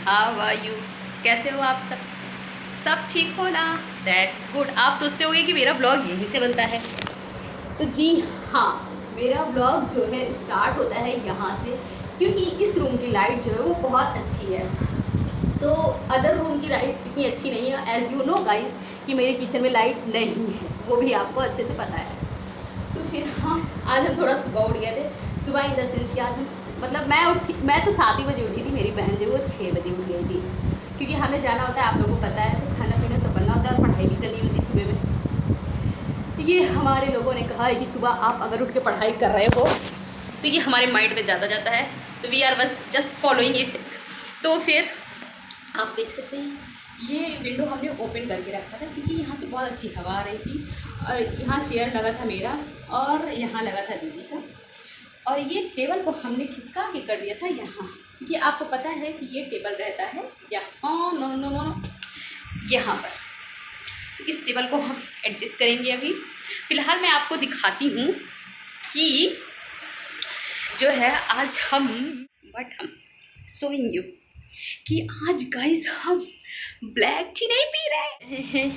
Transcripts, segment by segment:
How are you, कैसे हो आप सब? सब ठीक हो ना? That's good. आप सोचते होंगे कि मेरा ब्लॉग यहीं से बनता है, तो जी हाँ, मेरा ब्लॉग जो है स्टार्ट होता है यहाँ से, क्योंकि इस रूम की लाइट जो है वो बहुत अच्छी है। तो अदर रूम की लाइट इतनी अच्छी नहीं है, एज़ यू नो गाइस कि मेरे किचन में लाइट नहीं है, वो भी आपको अच्छे से पता है। तो फिर हाँ, आज हम थोड़ा सुबह उठ गए थे। सुबह इन द सेंस कि आज हम मतलब मैं तो 7 ही बजे उठी थी, मेरी बहन जो वो 6 बजे उठ गई थी, क्योंकि हमें जाना होता है, आप लोगों को पता है, तो खाना पीना सब बनना होता है और पढ़ाई भी करनी होती है सुबह में। ये हमारे लोगों ने कहा है कि सुबह आप अगर उठ के पढ़ाई कर रहे हो तो ये हमारे माइंड में ज़्यादा जाता है, तो वी आर बस जस्ट फॉलोइंग इट। तो फिर आप देख सकते हैं ये विंडो हमने ओपन करके रखा था, क्योंकि यहाँ से बहुत अच्छी हवा आ रही थी, और यहाँ चेयर लगा था मेरा और यहाँ लगा था दीदी का, और ये टेबल को हमने खिसका के कर दिया था यहाँ, क्योंकि आपको पता है कि ये टेबल रहता है यहाँ पर। तो इस टेबल को हम एडजस्ट करेंगे। अभी फ़िलहाल मैं आपको दिखाती हूँ कि जो है आज हम शोइंग यू कि आज गाइस हम ब्लैक टी नहीं पी रहे हैं,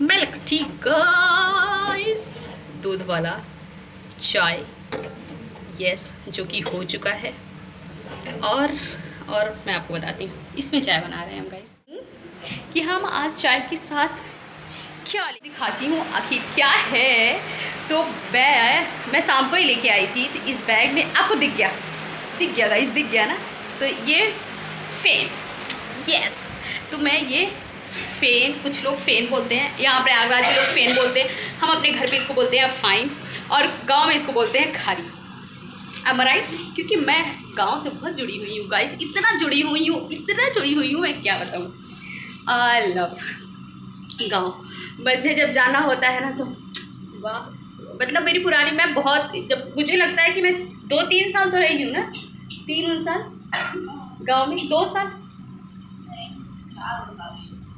मिल्क टी गाइस, दूध वाला चाय, यस, जो कि हो चुका है। और मैं आपको बताती हूँ इसमें चाय बना रहे हैं हम गाइस, कि हम आज चाय के साथ क्या दिखाती हूँ आखिर क्या है। तो मैं शाम को ही लेके आई थी, तो इस बैग में आपको दिख गया गाइस, दिख गया ना। तो ये फ़ेन, यस, तो मैं ये फ़ेन, कुछ लोग फ़ेन बोलते हैं, यहाँ प्रयागराज के लोग फ़ेन बोलते हैं, हम अपने घर पे इसको बोलते हैं फाइन, और गांव में इसको बोलते हैं खारी। am I right? क्योंकि मैं गांव से बहुत जुड़ी हुई हूँ गाइस, इतना जुड़ी हुई हूँ मैं क्या बताऊँ। आई लव गाँव। मुझे जब जाना होता है ना तो वाह, मतलब मेरी पुरानी, मैं बहुत, जब मुझे लगता है कि मैं 2-3 साल तो रही हूँ ना, 3 साल गांव में, 2 साल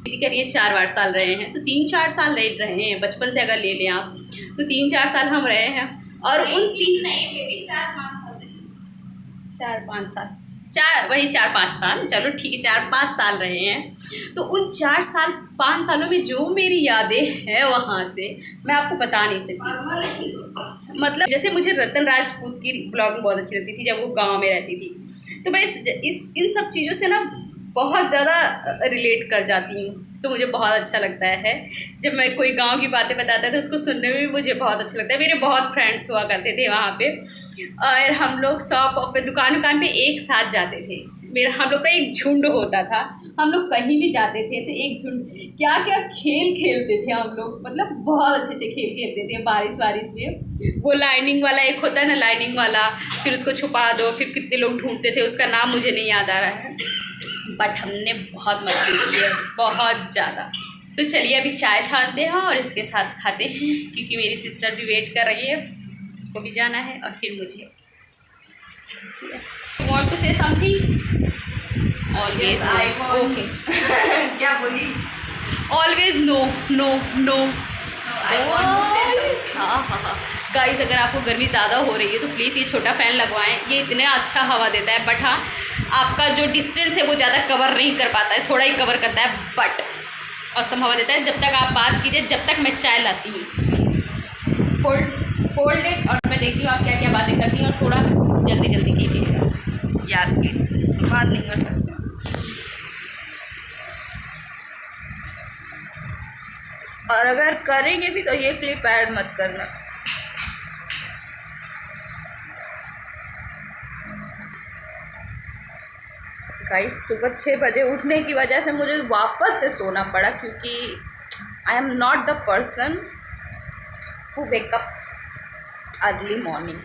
दीदी करिए 4 साल रहे हैं, तो 3-4 साल रहे हैं बचपन से, अगर ले लें आप तो 3-4 साल हम रहे हैं। और उन 4-5 साल, वही 4-5 साल, चलो ठीक है, 4-5 साल रहे हैं। तो उन 4-5 सालों में जो मेरी यादें हैं वहाँ से मैं आपको बता नहीं सकती। मतलब जैसे मुझे रतन राजपूत की ब्लॉगिंग बहुत अच्छी लगती थी जब वो गांव में रहती थी, तो मैं इन सब चीज़ों से ना बहुत ज़्यादा रिलेट कर जाती हूँ, तो मुझे बहुत अच्छा लगता है जब मैं कोई गांव की बातें बताता है, तो उसको सुनने में भी मुझे बहुत अच्छा लगता है। मेरे बहुत फ्रेंड्स हुआ करते थे वहाँ पे, और हम लोग शॉप पे दुकान पे एक साथ जाते थे। हम लोग का एक झुंड होता था, हम लोग कहीं भी जाते थे तो एक झुंड, क्या क्या खेल खेलते थे हम लोग, मतलब बहुत अच्छे खेल खेलते थे। बारिश में वो लाइनिंग वाला एक होता है ना, लाइनिंग वाला, फिर उसको छुपा दो, फिर कितने लोग ढूंढते थे, उसका नाम मुझे नहीं याद आ रहा है, बट हमने बहुत मस्ती की है, बहुत ज़्यादा। तो चलिए अभी चाय छानते हैं और इसके साथ खाते हैं, क्योंकि मेरी सिस्टर भी वेट कर रही है, उसको भी जाना है, और फिर मुझे want to say something always okay क्या बोली? ऑलवेज नो हाँ गाइस, अगर आपको गर्मी ज़्यादा हो रही है तो प्लीज़ ये छोटा फ़ैन लगवाएं, ये इतना अच्छा हवा देता है, बट हाँ आपका जो डिस्टेंस है वो ज़्यादा कवर नहीं कर पाता है, थोड़ा ही कवर करता है, बट औसम हवा देता है। जब तक आप बात कीजिए, जब तक मैं चाय लाती हूँ, प्लीज़ होल्ड इट, और मैं देखती हूँ आप क्या क्या बातें करती हैं, और थोड़ा जल्दी कीजिएगा यार प्लीज़, बात नहीं कर सकते। और अगर करेंगे भी तो ये क्लिप ऐड मत करना। गाइस सुबह 6 बजे उठने की वजह से मुझे वापस से सोना पड़ा, क्योंकि I am not the person who wake up early morning.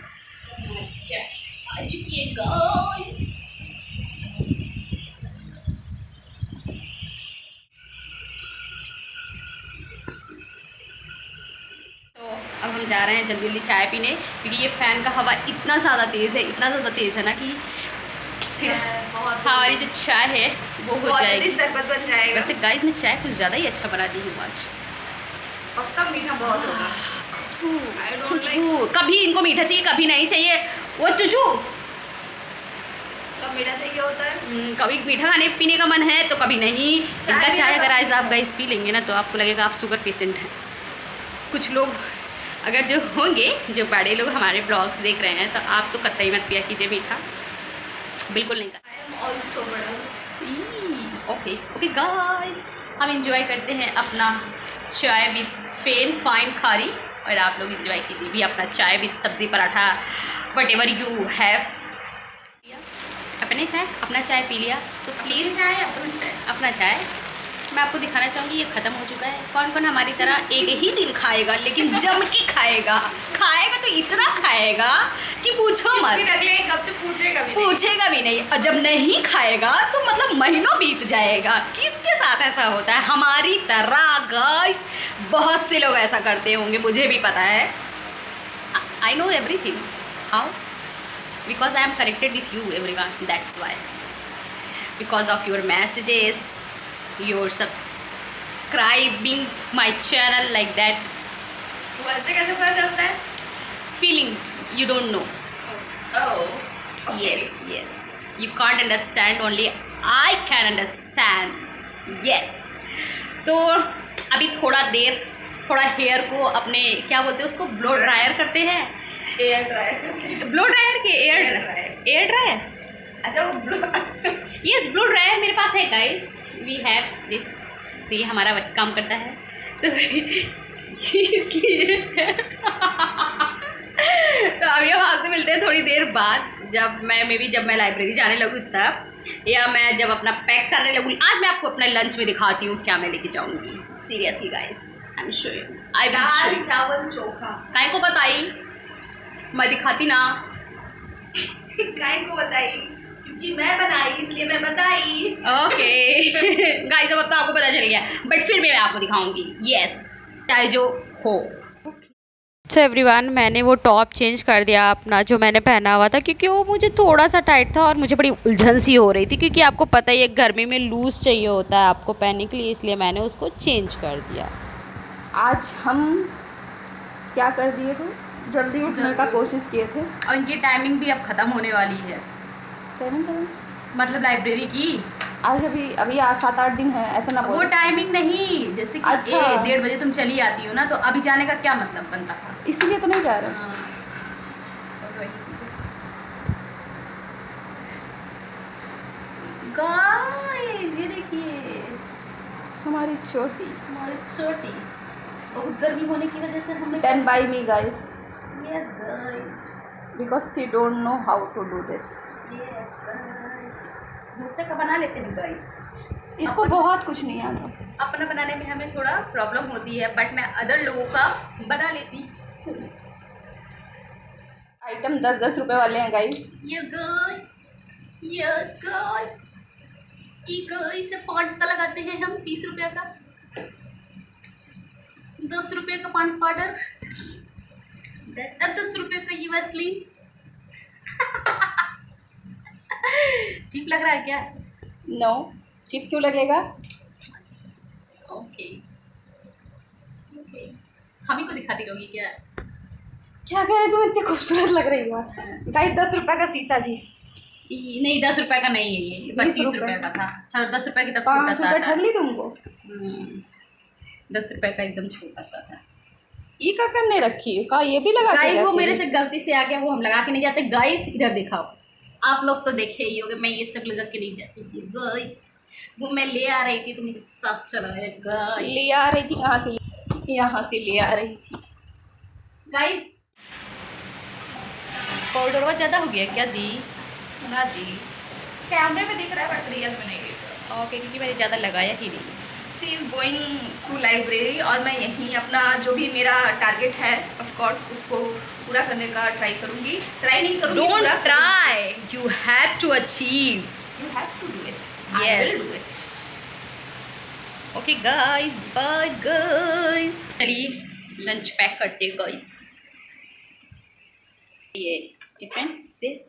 अब हम जा रहे हैं जल्दी चाय पीने, क्योंकि ये फ़ैन का हवा इतना ज़्यादा तेज़ है ना कि फिर हमारी जो चाय है वो हो जाएगी, शरबत बन जाएगा। वैसे गाइस मैं चाय कुछ ज़्यादा ही अच्छा बनाती हूँ आज, पक्का मीठा बहुत होगा। खुशबू कभी इनको मीठा चाहिए कभी नहीं चाहिए। वो चूचू कब मीठा चाहिए होता है। कभी मीठा खाने पीने का मन है तो कभी नहीं। इनका चाय अगर आज आप गाइस पी लेंगे ना तो आपको लगेगा आप शुगर पेशेंट हैं। कुछ लोग अगर जो होंगे, जो बड़े लोग हमारे ब्लॉग्स देख रहे हैं, तो आप तो कतई मत पिया कीजिए मीठा, बिल्कुल नहीं। आई एम ऑल्सो बड़ा। ओके गाइस, हम इंजॉय करते हैं अपना चाय विद फाइन खारी, और आप लोग इंजॉय कीजिए भी अपना चाय विद सब्ज़ी paratha, what ever you have. अपना चाय पी लिया तो प्लीज़ अपना चाय मैं आपको दिखाना चाहूँगी। ये ख़त्म हो चुका है। कौन कौन हमारी तरह एक ही दिन खाएगा, लेकिन जम के खाएगा तो इतना खाएगा कि पूछो मत। फिर अगले एक हफ्ते पूछेगा भी नहीं, और जब नहीं खाएगा तो मतलब महीनों बीत जाएगा। किसके साथ ऐसा होता है? हमारी तरह गाइस, बहुत से लोग ऐसा करते होंगे, मुझे भी पता है। I know everything. How? Because I am connected with you everyone, that's why. Because of your messages, your subscribing my channel like that. वैसे कैसे पता चलता है? Feeling you don't know. Oh, okay. Yes, you can't understand, only I can understand. Yes. तो अभी थोड़ा hair को अपने क्या बोलते हैं उसको, ब्लो ड्रायर करते हैं। Air dryer. ब्लो ड्रायर के एयर ड्रायर। अच्छा, वो यस, ब्लो ड्रायर मेरे पास है गाइस, वी हैव दिस। तो ये हमारा काम करता है, तो इसलिए तो अभी हम वहाँ से मिलते हैं थोड़ी देर बाद, जब मैं लाइब्रेरी जाने लगूँ तब, या मैं जब अपना पैक करने लगूँ। आज मैं आपको अपना लंच में दिखाती हूँ क्या मैं लेके जाऊँगी। Seriously guys, I am showing, I will show you. चावल चोखा। काय को बताई, मैं दिखाती ना। काय को बताई? क्योंकि मैं बनाई, इसलिए मैं बताई। ओके गाइस, अब तो आपको पता चल गया, बट फिर मैं आपको दिखाऊँगी। यस, चाहे जो हो। अच्छा एवरीवन, मैंने वो टॉप चेंज कर दिया अपना जो मैंने पहना हुआ था, क्योंकि वो मुझे थोड़ा सा टाइट था और मुझे बड़ी उलझन सी हो रही थी, क्योंकि आपको पता ही है गर्मी में लूज़ चाहिए होता है आपको पहनने के लिए, इसलिए मैंने उसको चेंज कर दिया। आज हम क्या कर दिए थे, जल्दी उठने का कोशिश किए थे, और इनकी टाइमिंग भी अब ख़त्म होने वाली है। मतलब लाइब्रेरी की आज अभी 7-8 दिन है, ऐसा ना वो बोलो। टाइमिंग नहीं, जैसे कि अच्छा। 1-1:30 बजे तुम चली आती हो ना, तो अभी जाने का क्या मतलब बनता था? इसीलिए तो नहीं जा रहे। गाइस ये देखिए हमारी चोटी बहुत गर्मी होने की वजह से हमने done by me guys, yes guys, because she don't know how to do this. Yes guys, दूसरे का बना लेते हैं गाइस, इसको बहुत कुछ नहीं आता। अपना बनाने में हमें थोड़ा प्रॉब्लम होती है, बट मैं अदर लोगों का बना लेती हूँ। आइटम 10-10 रुपए वाले हैं guys. Yes guys, yes guys, ये गाइस 5 का लगाते हैं हम, 30 रुपये का, 10 रुपये का 5 पाउडर, 10 रुपये का ये वैसलीन। चीप लग रहा है क्या? नो, चिप क्यों लगेगा? ओके, हम ही को दिखाती रहोगी क्या? क्या कह रहे तुम, इतनी खूबसूरत लग रही हो गाइस। 10 रुपए का शीशा भी नहीं, 10 रुपये का नहीं है, ये 25 रुपये का था। अच्छा, 10 रुपये की तब छोटा 5 सा रुपए था। ठग ली तुमको। 10 रुपये का एकदम छोटा सा था। ये का करने रखी का, ये भी लगा के गाइस वो जाती मेरे है। से गलती से आ गया, वो हम लगा के नहीं जाते। गाइस इधर दिखाओ, आप लोग तो देखे ही होंगे, मैं ये सब लगा के नहीं जाती थी गाइस। वो मैं ले आ रही थी तो मेरे साथ चला गया गाइस। ले आ रही थी कहाँ से? यहाँ से ले आ रही थी गाइस पाउडर ज़्यादा हो गया क्या जी? ना जी, कैमरे में दिख रहा है बट रियल में नहीं दिख रहा। ओके, क्योंकि मैंने ज़्यादा लगाया ही नहीं। She is going to library, और मैं यहीं अपना जो भी मेरा टारगेट है ऑफ कोर्स उसको पूरा करने का ट्राई करूँगी। ट्राई नहीं करूँगी, don't try, you have to achieve, you have to do it. Yes. I will do it. Okay guys, bye guys. चलिए लंच पैक करते हैं गाइस। ये टिफिन दिस।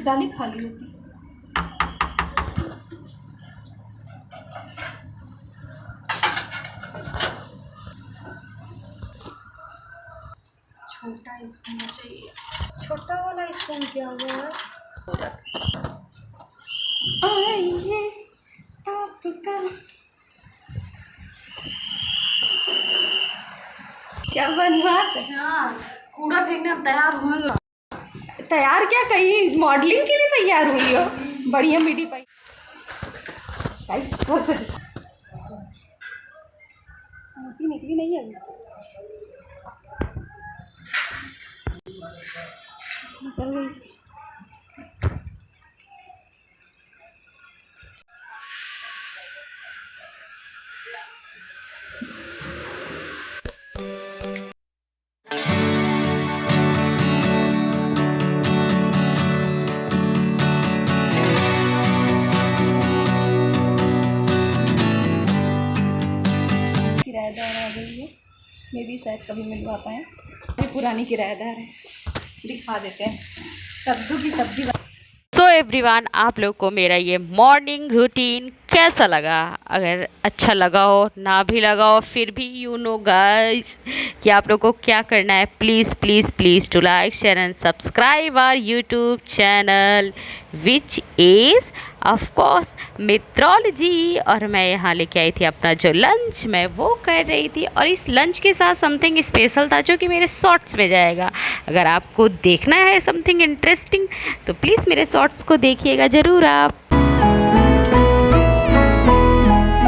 दालें खाली होती। छोटा स्पून चाहिए, छोटा वाला स्पून क्या हुआ है, हो जाता। आइए आपका क्या बनवास है। हाँ, कूड़ा फेंकने अब तैयार होंगे। तैयार क्या, कहीं मॉडलिंग के लिए तैयार हुई हो? बढ़िया मीठी पाई निकली नहीं है निकल गई। किराएदार आ गई है, मे भी शायद कभी मिलवा पाएँ। ये पुरानी किराएदार है, दिखा देते हैं। कद्दू की सब्जी। सो एवरीवन, आप लोग को मेरा ये मॉर्निंग रूटीन कैसा लगा? अगर अच्छा लगा हो, ना भी लगा हो, फिर भी यू नो गाइस कि आप लोग को क्या करना है। Please please please to like share and subscribe our YouTube channel which is of course Mitrology. और मैं यहाँ लेके आई थी अपना जो लंच, मैं वो कर रही थी, और इस लंच के साथ समथिंग स्पेशल था जो कि मेरे शॉर्ट्स में जाएगा। अगर आपको देखना है समथिंग इंटरेस्टिंग तो प्लीज़ मेरे शॉर्ट्स को देखिएगा ज़रूर आप।